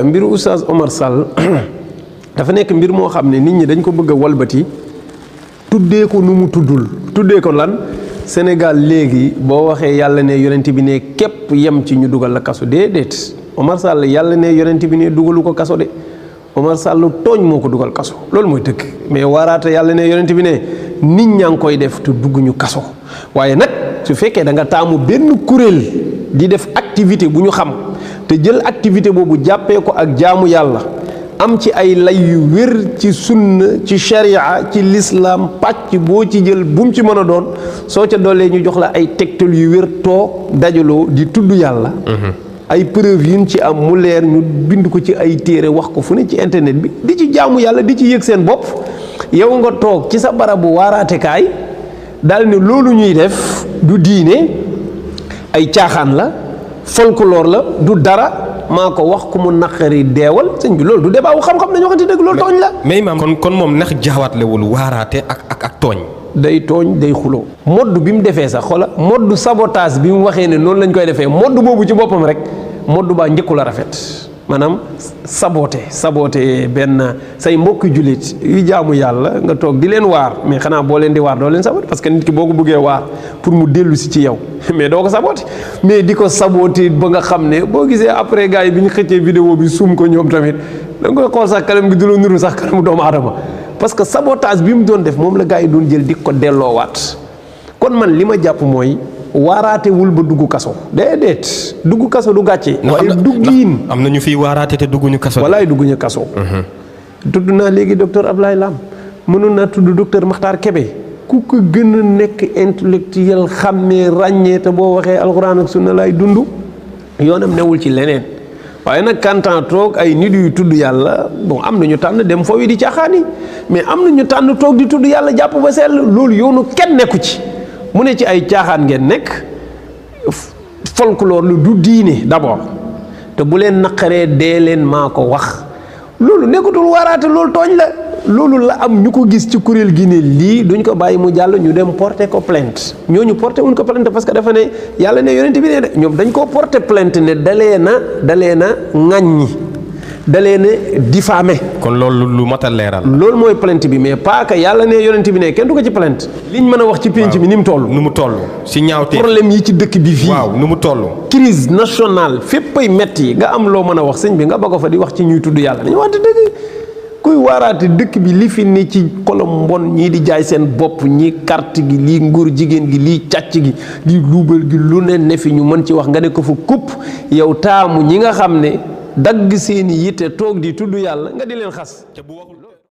mbiru Oustaz Omar Sall dafa nekk mbir moo xam ne nit ñi dañ ko bëgg a walbati tuddee ko nu mu tuddul tuddee ko lan Sénégal léegi boo waxee yàlla ne yonent bi ne képp yem ci ñu dugal la kaso déedéet Omar Sall yàlla ne yonent bi ne dugalu ko kaso de Omar Sall tooñ moo ko dugal kaso loolu mooy dëgg mais waaraate yàlla ne yonent bi ne nit ñaa ngi koy def te dugguñu kaso waaye nag su fekkee da nga taamu benn kuréel di def activité bu ñu xam te jël activité boobu jàppee ko ak jaamu yàlla am ci ay lay yu wér ci sunna ci sharia ci lislaam pàcc boo ci jël bu mu ci mën a doon soo ca doolee ñu jox la ay tegtal yu wér toog dajaloo di tudd yàlla ay preuve yuñ ci am mu leer ñu bind ko ci ay téere wax ko fu ne ci internet bi di ci jaamu yàlla di ci yëg seen bopp yow nga toog ci sa barabu waaraatekaay daal ne loolu ñuy def du diine ay caaxaan la folklore la du dara maa ko wax ku mu naqari deewal sëñ bi loolu du débat wu xam-xam dañu waxante dëgg loolu tooñ la. mais Imam kon moom ndax jaawatlewul waaraate ak tooñ. day tooñ day xuloo modd bi mu defee sax xoola modd sabotage bi mu waxee ne noonu lañ koy defee modd boobu ci boppam rek modd baa njëkku la rafet maanaam saboté benn say mbokki jullit yu jaamu yàlla nga toog di leen waar mais xanaa boo leen di waar doo leen saboté parce que nit ki boo ko bëggee waar pour mu dellu si ci yow mais doo ko saboté mais di ko saboté ba nga xam ne boo gisee après gars yi bi ñu xëccee vidéo bi suum ko ñoom tamit da nga koy xool sax kanam gi du la nuru sax kanamu doomu aadama parce que sabotage bi mu doon def moom la gars yi doon jël di ko delloowaat kon man li ma jàpp mooy waaraatewul ba dugg kaso déedéet dugg kaso du gàcce. waaye duggiin am na ñu fiy waaraate te dugguñu kaso. walaay dugguñu kaso. tudd naa léegi docteur Ablaye Lam mënoon naa tudd docteur Makhtar Kébé ku ko gën a nekk intellectuel xàmmee ràññee te boo waxee alxuraan ak sunna lay dund yoonam newul ci leneen waaye nag kantaan toog ay nit yu tudd yàlla bon am na ñu tànn dem foofu di caaxaani mais am na ñu tànn toog di tudd yàlla jàpp ba sell loolu yoonu kenn nekku ci. mu ne ci ay caaxaan ngeen nekk folklore lu du diine d'abord te bu leen naqaree dee leen maa ko wax loolu nekkatul waaraate loolu tooñ la loolu la am ñu ko gis ci kuréel gi ne lii duñ ko bàyyi mu jàll ñu dem porter ko plainte ñooñu porter wuñ ko plainte parce que dafa ne yàlla ne yonent bi ne de ñoom dañ koo porter plainte ne dalee na ŋàññi dalee na diffamé kon loolu lu mat a leeral loolu mooy plainte bi mais pas que yàlla ne yonent bi ne kenn du ko ci plainte liñ mën a wax ci pénc mi ni mu toll nu mu toll si ñaawte problème yi ci dëkk bi fii waaw nu mu toll crise nationale féppay metti nga am loo mën a wax sëñ bi nga bëgg fa di wax ci ñuy tudd yàlla dañu waxante dëgg kuy waaraate dëkk bi li fi ni ci kolom mbon ñii di jaay seen bopp ñii carte gi lii nguur jigéen gi lii càcc gi lii luubal gi lu ne fi ñu mën ci wax nga ne ko fa kupp yow taamu ñi nga xam ne dagg seeni yitte toog di tudd yàlla nga di leen xas